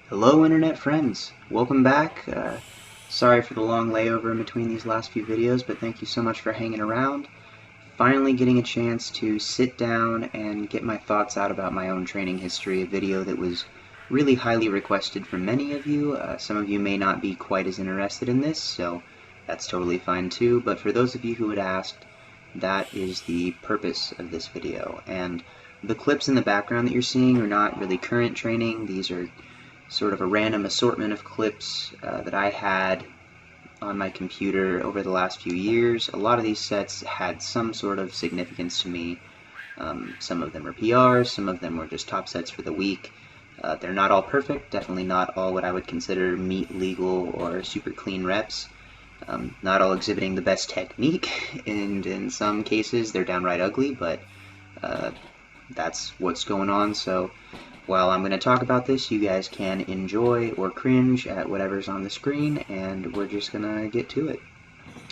Hello internet friends, welcome back. Sorry for the long layover in between these last few videos, but thank you so much for hanging around. Finally getting a chance to sit down and get my thoughts out about my own training history, a video that was really highly requested from many of you. Some of you may not be quite as interested in this, so that's totally fine too, but for those of you who had asked, that is the purpose of this video. And the clips in the background that you're seeing are not really current training. These are sort of a random assortment of clips that I had on my computer over the last few years. A lot of these sets had some sort of significance to me. Some of them are PRs, some of them were just top sets for the week. They're not all perfect, definitely not all what I would consider meet legal or super clean reps. Not all exhibiting the best technique, and in some cases they're downright ugly, but that's what's going on. So while I'm going to talk about this, you guys can enjoy or cringe at whatever's on the screen, and we're just going to get to it.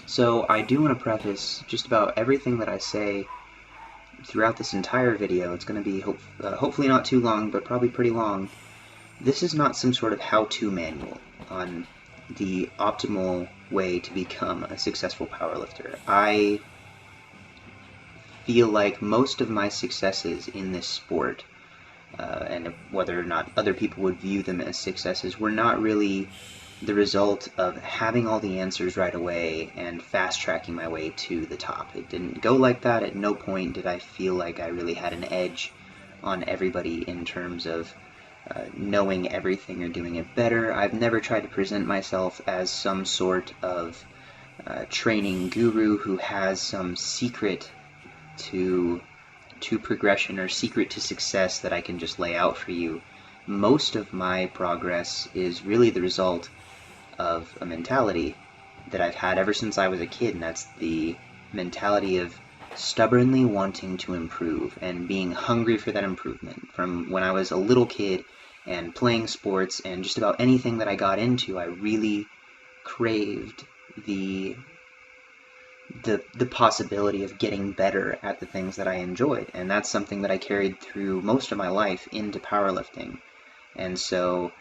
So I do want to preface just about everything that I say throughout this entire video. It's going to be hopefully not too long, but probably pretty long. This is not some sort of how-to manual on the optimal way to become a successful powerlifter. I feel like most of my successes in this sport, and whether or not other people would view them as successes, were not really the result of having all the answers right away and fast-tracking my way to the top. It didn't go like that. At no point did I feel like I really had an edge on everybody in terms of knowing everything or doing it better. I've never tried to present myself as some sort of training guru who has some secret to progression or secret to success that I can just lay out for you. Most of my progress is really the result of a mentality that I've had ever since I was a kid, and that's the mentality of stubbornly wanting to improve and being hungry for that improvement. From when I was a little kid and playing sports and just about anything that I got into, I really craved the possibility of getting better at the things that I enjoyed, and that's something that I carried through most of my life into powerlifting. And so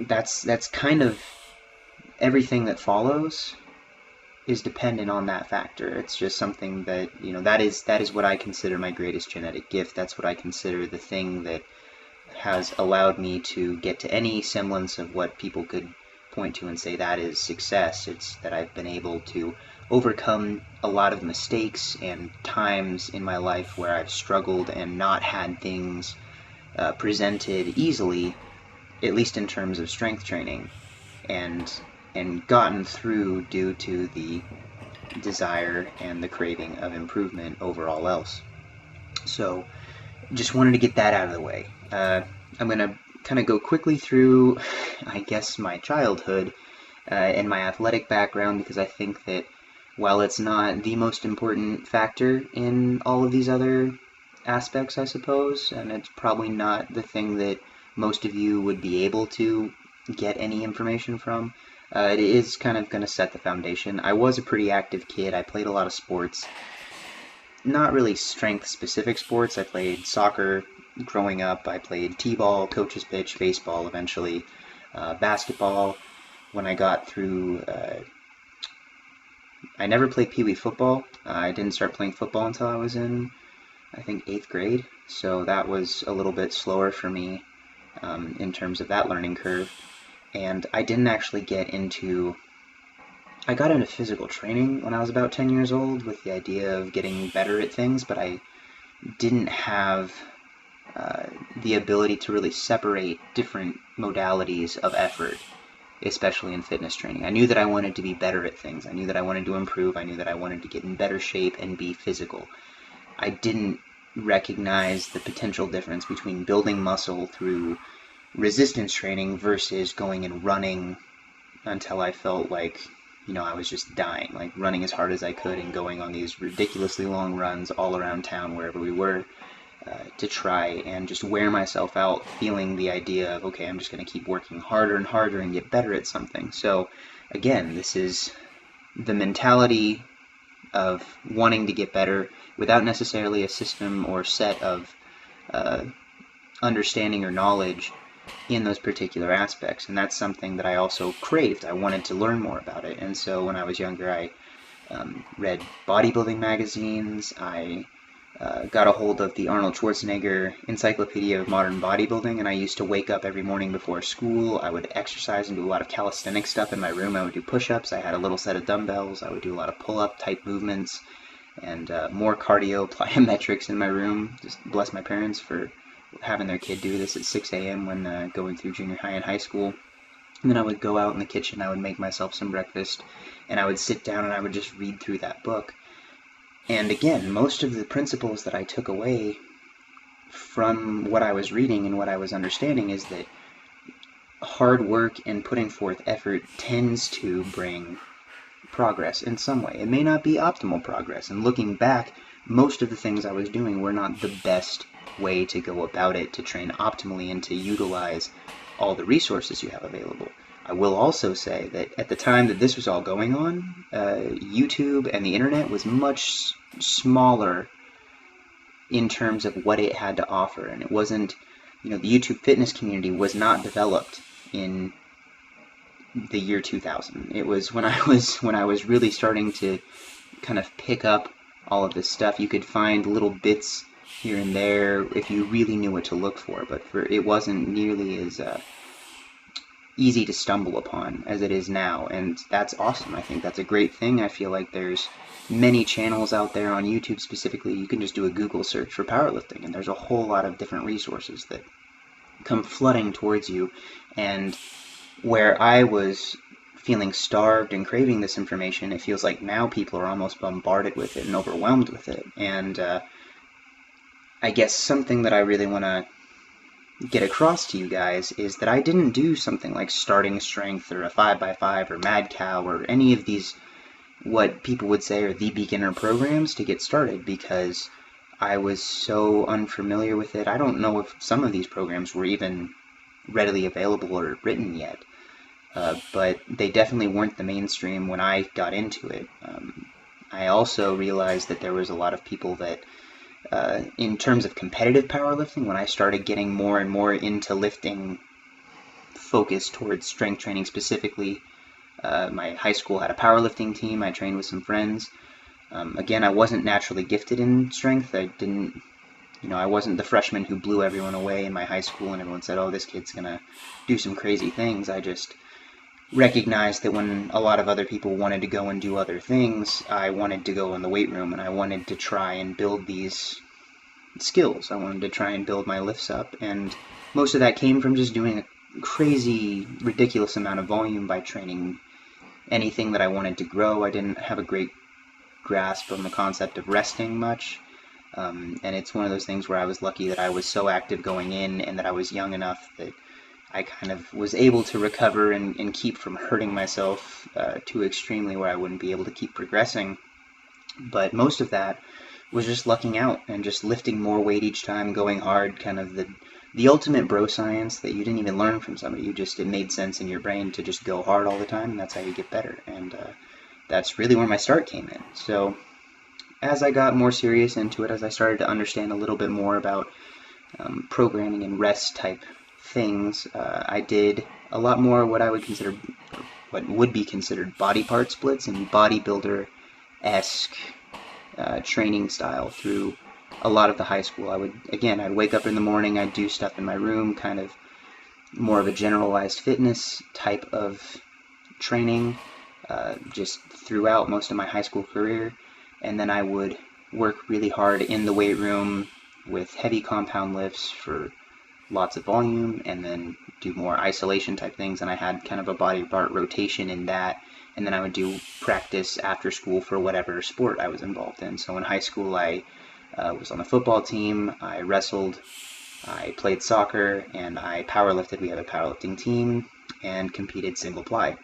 that's kind of everything that follows is dependent on that factor. It's just something that, you know, that is what I consider my greatest genetic gift. That's what I consider the thing that has allowed me to get to any semblance of what people could point to and say that is success. It's that I've been able to overcome a lot of mistakes and times in my life where I've struggled and not had things presented easily, at least in terms of strength training, and gotten through due to the desire and the craving of improvement over all else. So just wanted to get that out of the way. I'm going to kind of go quickly through, I guess, my childhood and my athletic background, because I think that while it's not the most important factor in all of these other aspects, I suppose, and it's probably not the thing that most of you would be able to get any information from, it is kind of going to set the foundation. I was a pretty active kid. I played a lot of sports. Not really strength-specific sports. I played soccer growing up. I played t-ball, coach's pitch, baseball eventually, basketball. When I got through, I never played Pee-wee football. I didn't start playing football until I was in, I think, 8th grade. So that was a little bit slower for me in terms of that learning curve. And I didn't actually get into... I got into physical training when I was about 10 years old with the idea of getting better at things, but I didn't have the ability to really separate different modalities of effort, especially in fitness training. I knew that I wanted to be better at things. I knew that I wanted to improve. I knew that I wanted to get in better shape and be physical. I didn't recognize the potential difference between building muscle through resistance training versus going and running until I felt like, you know, I was just dying, like running as hard as I could and going on these ridiculously long runs all around town wherever we were to try and just wear myself out, feeling the idea of, okay, I'm just going to keep working harder and harder and get better at something. So again, this is the mentality of wanting to get better without necessarily a system or set of understanding or knowledge in those particular aspects, and that's something that I also craved. I wanted to learn more about it, and so when I was younger, I read bodybuilding magazines. I got a hold of the Arnold Schwarzenegger Encyclopedia of Modern Bodybuilding, and I used to wake up every morning before school. I would exercise and do a lot of calisthenic stuff in my room. I would do push-ups. I had a little set of dumbbells. I would do a lot of pull-up type movements and more cardio, plyometrics in my room. Just bless my parents for having their kid do this at 6 a.m. when going through junior high and high school. And then I would go out in the kitchen, I would make myself some breakfast, and I would sit down and I would just read through that book. And again, most of the principles that I took away from what I was reading and what I was understanding is that hard work and putting forth effort tends to bring progress in some way. It may not be optimal progress, and looking back, most of the things I was doing were not the best way to go about it to train optimally and to utilize all the resources you have available. I will also say that at the time that this was all going on, YouTube and the internet was much smaller in terms of what it had to offer, and it wasn't, the YouTube fitness community was not developed in the year 2000. It was when I was really starting to kind of pick up all of this stuff. You could find little bits here and there if you really knew what to look for, but it wasn't nearly as easy to stumble upon as it is now, and that's awesome. I think that's a great thing. I feel like there's many channels out there on YouTube specifically. You can just do a Google search for powerlifting, and there's a whole lot of different resources that come flooding towards you. And where I was feeling starved and craving this information, it feels like now people are almost bombarded with it and overwhelmed with it. And I guess something that I really want to get across to you guys is that I didn't do something like starting strength or a 5x5 or mad cow or any of these what people would say are the beginner programs to get started, because I was so unfamiliar with it. I don't know if some of these programs were even readily available or written yet, but they definitely weren't the mainstream when I got into it. I also realized that there was a lot of people that in terms of competitive powerlifting, when I started getting more and more into lifting focused towards strength training specifically, my high school had a powerlifting team. I trained with some friends. Again, I wasn't naturally gifted in strength. I wasn't the freshman who blew everyone away in my high school and everyone said, oh, this kid's gonna do some crazy things. I just recognized that when a lot of other people wanted to go and do other things, I wanted to go in the weight room and I wanted to try and build these skills. I wanted to try and build my lifts up, and most of that came from just doing a crazy, ridiculous amount of volume by training anything that I wanted to grow. I didn't have a great grasp on the concept of resting much, and it's one of those things where I was lucky that I was so active going in and that I was young enough that I kind of was able to recover and keep from hurting myself too extremely where I wouldn't be able to keep progressing. But most of that was just lucking out and just lifting more weight each time, going hard, kind of the ultimate bro science that you didn't even learn from somebody. It made sense in your brain to just go hard all the time, and that's how you get better. And that's really where my start came in. So as I got more serious into it, as I started to understand a little bit more about programming and rest type things, I did a lot more what would be considered body part splits and bodybuilder-esque training style through a lot of the high school. I'd wake up in the morning, I'd do stuff in my room, kind of more of a generalized fitness type of training, just throughout most of my high school career, and then I would work really hard in the weight room with heavy compound lifts for lots of volume, and then do more isolation type things, and I had kind of a body part rotation in that, and then I would do practice after school for whatever sport I was involved in. So in high school I was on the football team, I wrestled, I played soccer, and I powerlifted. We had a powerlifting team, and competed single ply.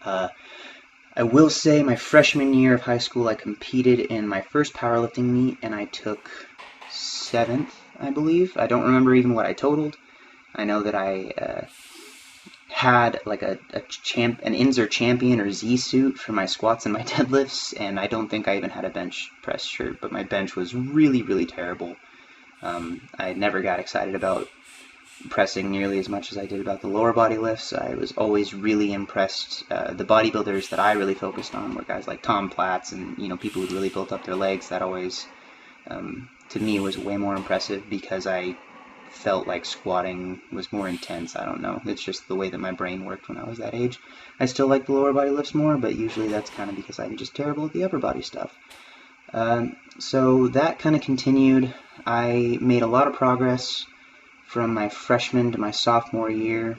I will say my freshman year of high school I competed in my first powerlifting meet, and I took 7th, I believe. I don't remember even what I totaled. I know that I had like an Inzer champion or Z suit for my squats and my deadlifts, and I don't think I even had a bench press shirt, but my bench was really, really terrible. I never got excited about pressing nearly as much as I did about the lower body lifts. I was always really impressed. The bodybuilders that I really focused on were guys like Tom Platz and, people who'd really built up their legs. That always, to me, was way more impressive because I felt like squatting was more intense. I don't know. It's just the way that my brain worked when I was that age. I still like the lower body lifts more, but usually that's kind of because I'm just terrible at the upper body stuff. So that kind of continued. I made a lot of progress from my freshman to my sophomore year,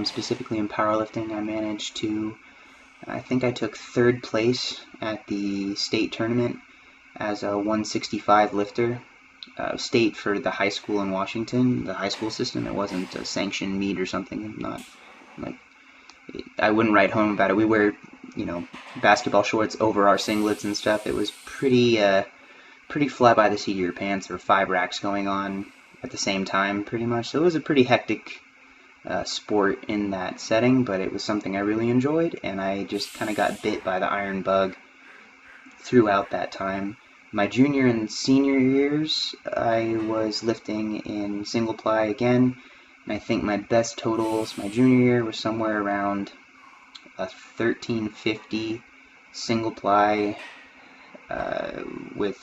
specifically in powerlifting. I think I took third place at the state tournament as a 165 lifter. State for the high school in Washington, the high school system. It wasn't a sanctioned meet or something. Not like, I wouldn't write home about it. We wear, basketball shorts over our singlets and stuff. It was pretty fly by the seat of your pants. There were 5 racks going on at the same time, pretty much. So it was a pretty hectic sport in that setting, but it was something I really enjoyed, and I just kind of got bit by the iron bug throughout that time. My junior and senior years, I was lifting in single ply again, and I think my best totals my junior year was somewhere around a 1350 single ply with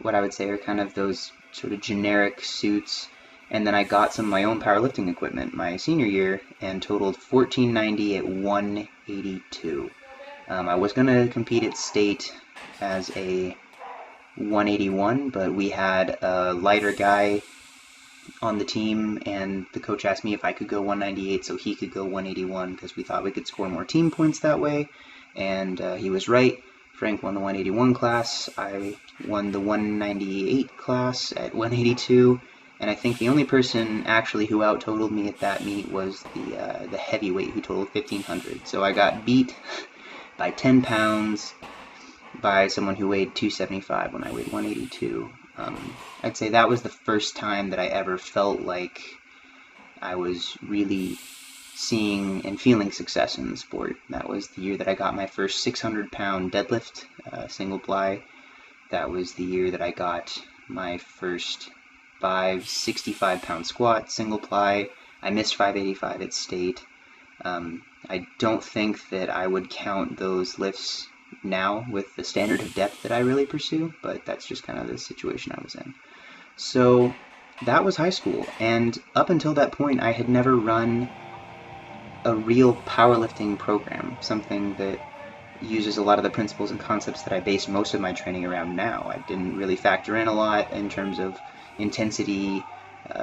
what I would say are kind of those sort of generic suits. And then I got some of my own powerlifting equipment my senior year and totaled 1490 at 182. I was going to compete at state as a 181, but we had a lighter guy on the team, and the coach asked me if I could go 198 so he could go 181 because we thought we could score more team points that way, and he was right. Frank won the 181 class. I won the 198 class at 182, and I think the only person actually who out-totaled me at that meet was the heavyweight, who totaled 1500. So I got beat by 10 pounds by someone who weighed 275 when I weighed 182. I'd say that was the first time that I ever felt like I was really seeing and feeling success in the sport. That was the year that I got my first 600-pound deadlift, single ply. That was the year that I got my first 65-pound squat, single ply. I missed 585 at state. I don't think that I would count those lifts now with the standard of depth that I really pursue, but that's just kind of the situation I was in. So that was high school, and up until that point I had never run a real powerlifting program, something that uses a lot of the principles and concepts that I base most of my training around now. I didn't really factor in a lot in terms of intensity,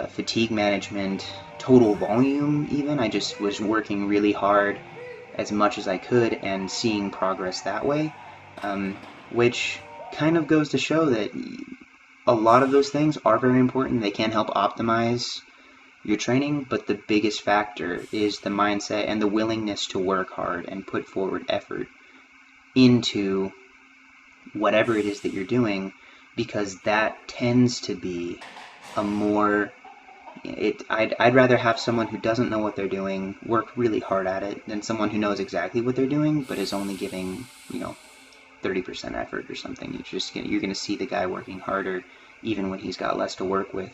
fatigue management, total volume even. I just was working really hard as much as I could and seeing progress that way, which kind of goes to show that a lot of those things are very important. They can help optimize your training, but the biggest factor is the mindset and the willingness to work hard and put forward effort into whatever it is that you're doing, because that tends to be a more I'd rather have someone who doesn't know what they're doing work really hard at it than someone who knows exactly what they're doing but is only giving 30% effort or something. You're going to see the guy working harder even when he's got less to work with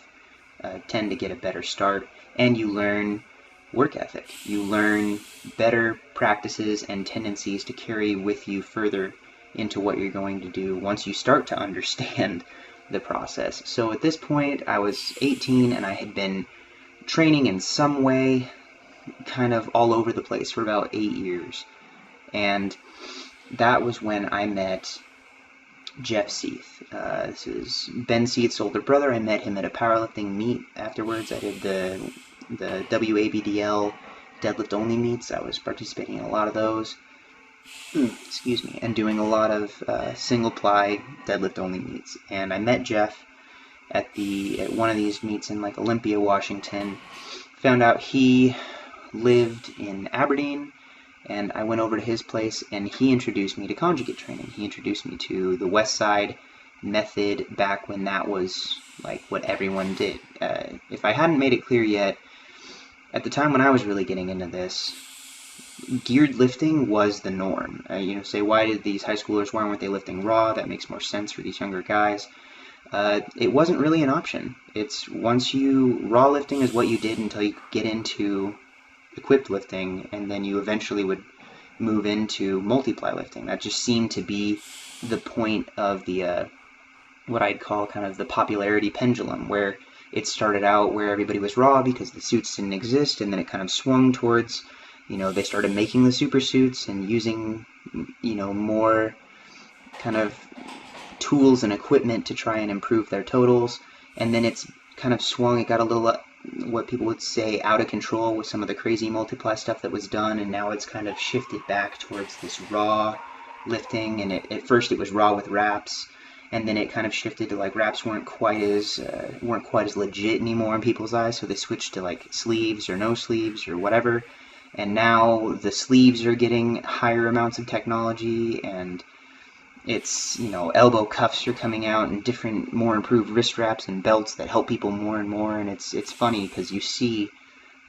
tend to get a better start, and you learn work ethic. You learn better practices and tendencies to carry with you further into what you're going to do once you start to understand the process. So at this point, I was 18 and I had been training in some way kind of all over the place for about 8 years. And that was when I met Jeff Seath. This is Ben Seath's older brother. I met him at a powerlifting meet afterwards. I did the WABDL deadlift only meets. I was participating in a lot of those. Excuse me, and doing a lot of single ply deadlift only meets. And I met Jeff at one of these meets in like Olympia, Washington. Found out he lived in Aberdeen, and I went over to his place and he introduced me to conjugate training. He introduced me to the West Side method back when that was like what everyone did. If I hadn't made it clear yet, at the time when I was really getting into this, geared lifting was the norm. Say, why did these high schoolers, why weren't they lifting raw? That makes more sense for these younger guys. it wasn't really an option. It's raw lifting is what you did until you get into equipped lifting, and then you eventually would move into multiply lifting. That just seemed to be the point of the what I'd call kind of the popularity pendulum, where it started out where everybody was raw because the suits didn't exist, and then it kind of swung towards, they started making the super suits and using, more kind of tools and equipment to try and improve their totals, and then it's kind of swung. It got a little, what people would say, out of control with some of the crazy multiply stuff that was done, and now it's kind of shifted back towards this raw lifting. And at first it was raw with wraps, and then it kind of shifted to like wraps weren't quite as legit anymore in people's eyes, so they switched to like sleeves or no sleeves or whatever. And now the sleeves are getting higher amounts of technology, and it's, elbow cuffs are coming out and different, more improved wrist wraps and belts that help people more and more. And it's funny because you see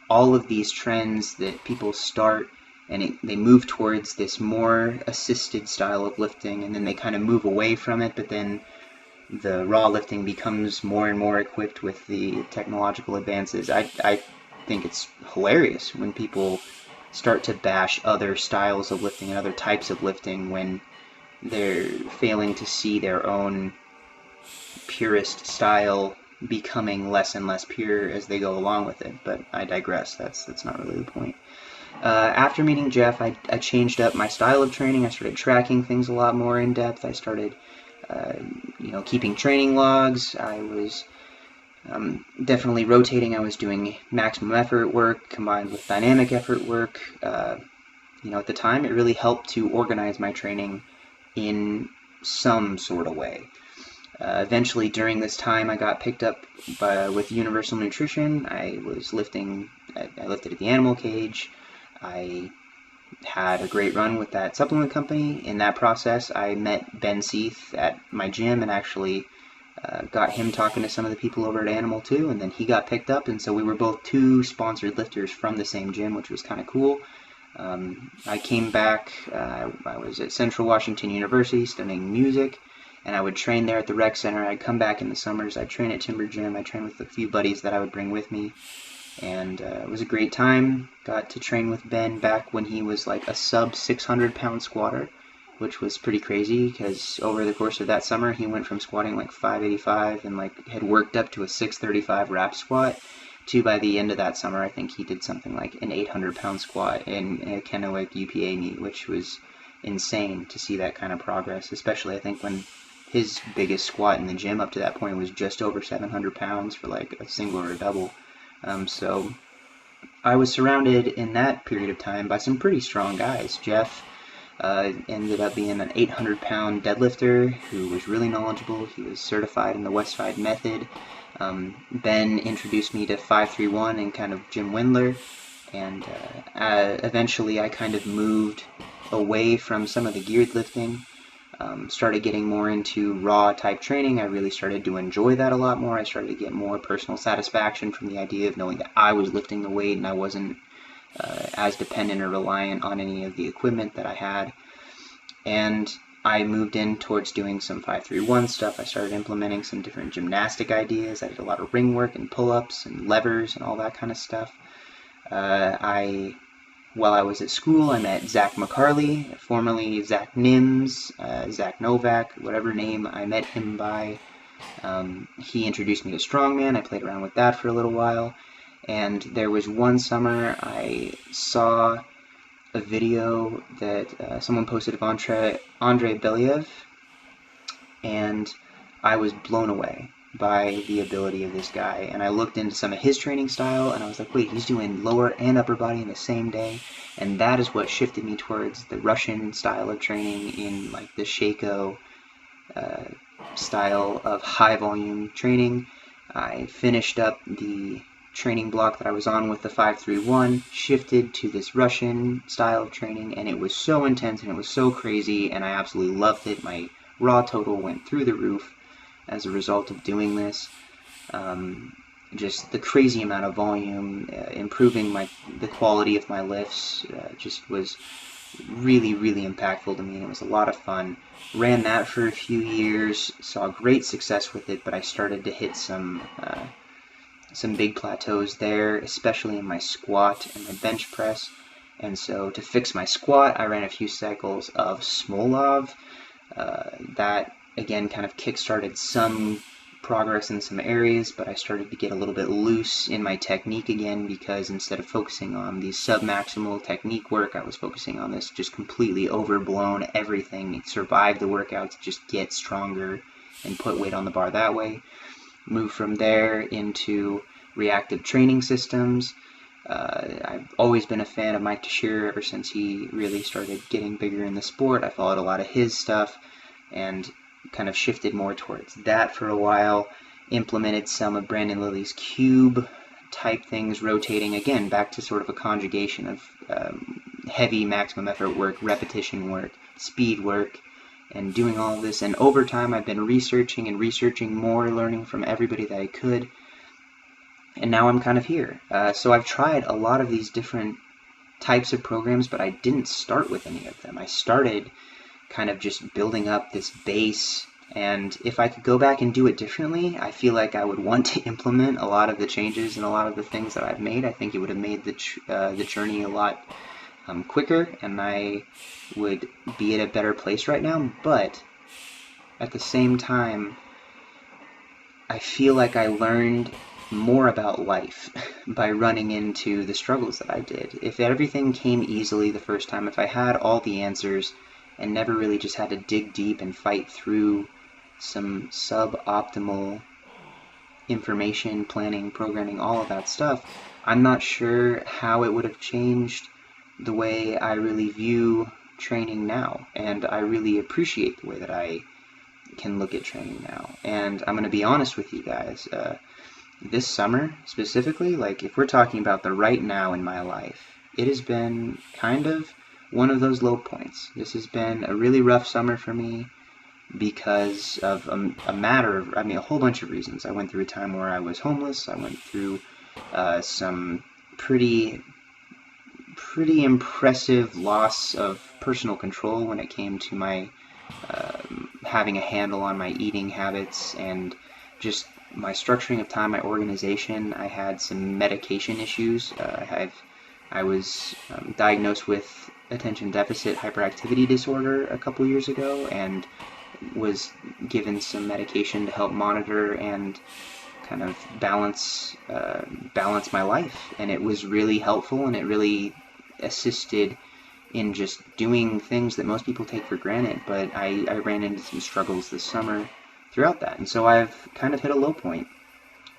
all of these trends that people start, and they move towards this more assisted style of lifting, and then they kind of move away from it, but then the raw lifting becomes more and more equipped with the technological advances. I think it's hilarious when people start to bash other styles of lifting and other types of lifting when they're failing to see their own purist style becoming less and less pure as they go along with it. But I digress. That's not really the point. After meeting Jeff, I changed up my style of training. I started tracking things a lot more in depth. I started, keeping training logs. I was definitely rotating. I was doing maximum effort work combined with dynamic effort work. At the time, it really helped to organize my training in some sort of way. Eventually, during this time, I got picked up with Universal Nutrition. I lifted at the animal cage. I had a great run with that supplement company. In that process, I met Ben Seath at my gym and actually got him talking to some of the people over at Animal too, and then he got picked up, and so we were both two sponsored lifters from the same gym, which was kind of cool. I came back, I was at Central Washington University studying music, and I would train there at the rec center. I'd come back in the summers, I'd train at Timber Gym, I'd train with a few buddies that I would bring with me, and it was a great time. Got to train with Ben back when he was like a sub 600 pound squatter, which was pretty crazy because over the course of that summer he went from squatting like 585 and like had worked up to a 635 wrap squat to, by the end of that summer, I think he did something like an 800 pound squat in a Kennewick UPA meet, which was insane to see that kind of progress, especially I think when his biggest squat in the gym up to that point was just over 700 pounds for like a single or a double. So I was surrounded in that period of time by some pretty strong guys. Jeff ended up being an 800 pound deadlifter who was really knowledgeable. He was certified in the Westside method. Ben introduced me to 531 and kind of Jim Windler, and eventually I kind of moved away from some of the geared lifting, started getting more into raw type training. I really started to enjoy that a lot more. I started to get more personal satisfaction from the idea of knowing that I was lifting the weight and I wasn't as dependent or reliant on any of the equipment that I had. And I moved in towards doing some 531 stuff. I started implementing some different gymnastic ideas. I did a lot of ring work and pull-ups and levers and all that kind of stuff. While I was at school, I met Zach McCarley, formerly Zach Nims, Zach Novak, whatever name I met him by. He introduced me to strongman. I played around with that for a little while. And there was one summer I saw a video that someone posted of Andrei Belyaev, and I was blown away by the ability of this guy. And I looked into some of his training style, and I was like, wait, he's doing lower and upper body in the same day. And that is what shifted me towards the Russian style of training, in like the Shaco style of high volume training. I finished up the training block that I was on with the 531, shifted to this Russian style of training, and it was so intense and it was so crazy, and I absolutely loved it. My raw total went through the roof as a result of doing this. Just the crazy amount of volume, improving the quality of my lifts, just was really, really impactful to me, and it was a lot of fun. Ran that for a few years, saw great success with it, but I started to hit some big plateaus there, especially in my squat and my bench press. And so to fix my squat, I ran a few cycles of Smolov. That, again, kind of kickstarted some progress in some areas, but I started to get a little bit loose in my technique again, because instead of focusing on the sub-maximal technique work, I was focusing on this just completely overblown everything, survive the workouts, just get stronger and put weight on the bar that way. Move from there into reactive training systems. I've always been a fan of Mike Teixeira ever since he really started getting bigger in the sport. I followed a lot of his stuff and kind of shifted more towards that for a while. Implemented some of Brandon Lilly's cube type things, rotating again back to sort of a conjugation of heavy maximum effort work, repetition work, speed work, and doing all of this. And over time, I've been researching more, learning from everybody that I could. And now I'm kind of here. So I've tried a lot of these different types of programs, but I didn't start with any of them. I started kind of just building up this base. And if I could go back and do it differently, I feel like I would want to implement a lot of the changes and a lot of the things that I've made. I think it would have made the journey a lot quicker, and I would be at a better place right now. But at the same time, I feel like I learned more about life by running into the struggles that I did. If everything came easily the first time, if I had all the answers and never really just had to dig deep and fight through some suboptimal information, planning, programming, all of that stuff, I'm not sure how it would have changed the way I really view training now. And I really appreciate the way that I can look at training now. And I'm going to be honest with you guys, this summer specifically, like if we're talking about the right now in my life, it has been kind of one of those low points. This has been a really rough summer for me because of a whole bunch of reasons. I went through a time where I was homeless. I went through some pretty impressive loss of personal control when it came to my having a handle on my eating habits and just my structuring of time, my organization. I had some medication issues. I was diagnosed with attention deficit hyperactivity disorder a couple years ago, and was given some medication to help monitor and kind of balance my life. And it was really helpful, and it really assisted in just doing things that most people take for granted. But I ran into some struggles this summer throughout that, and so I've kind of hit a low point.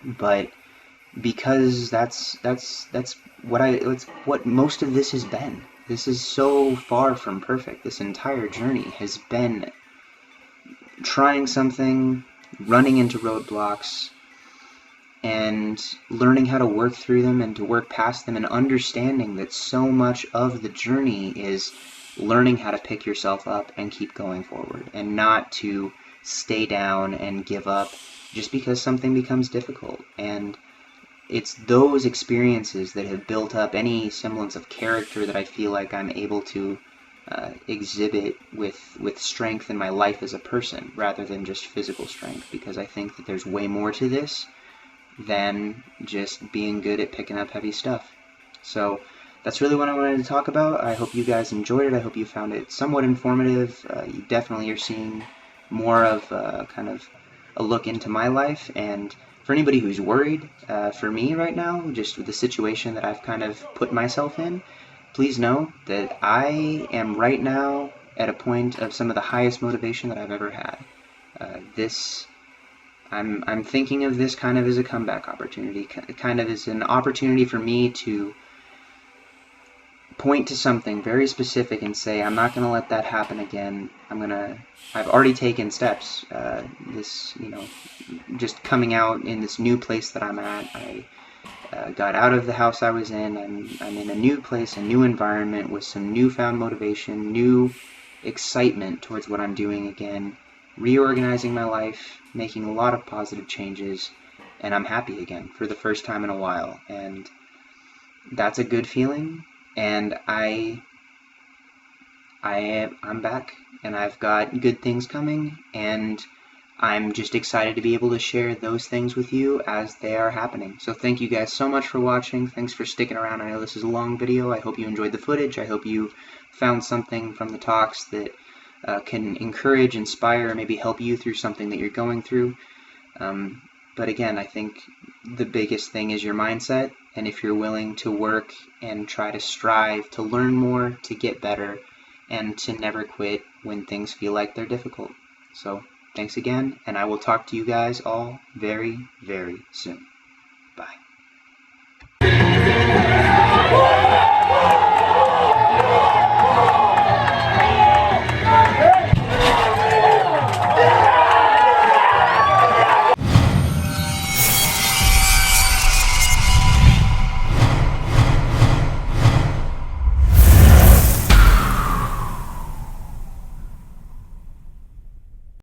But because that's what most of this has been. This is so far from perfect. This entire journey has been trying something, running into roadblocks, and learning how to work through them and to work past them, and understanding that so much of the journey is learning how to pick yourself up and keep going forward, and not to stay down and give up just because something becomes difficult. And it's those experiences that have built up any semblance of character that I feel like I'm able to exhibit with strength in my life as a person, rather than just physical strength, because I think that there's way more to this than just being good at picking up heavy stuff. So that's really what I wanted to talk about. I hope you guys enjoyed it. I hope you found it somewhat informative. You definitely are seeing more of kind of a look into my life. And for anybody who's worried, for me right now, just with the situation that I've kind of put myself in, please know that I am right now at a point of some of the highest motivation that I've ever had. I'm thinking of this kind of as a comeback opportunity, kind of as an opportunity for me to point to something very specific and say, I'm not going to let that happen again. I've already taken steps. Just coming out in this new place that I'm at. I got out of the house I was in. I'm in a new place, a new environment with some newfound motivation, new excitement towards what I'm doing again, reorganizing my life, making a lot of positive changes, and I'm happy again for the first time in a while. And that's a good feeling. And I I'm back, and I've got good things coming, and I'm just excited to be able to share those things with you as they are happening. So thank you guys so much for watching. Thanks for sticking around. I know this is a long video. I hope you enjoyed the footage. I hope you found something from the talks that can encourage, inspire, maybe help you through something that you're going through. But again, I think the biggest thing is your mindset, and if you're willing to work and try to strive to learn more, to get better, and to never quit when things feel like they're difficult. So thanks again, and I will talk to you guys all very, very soon.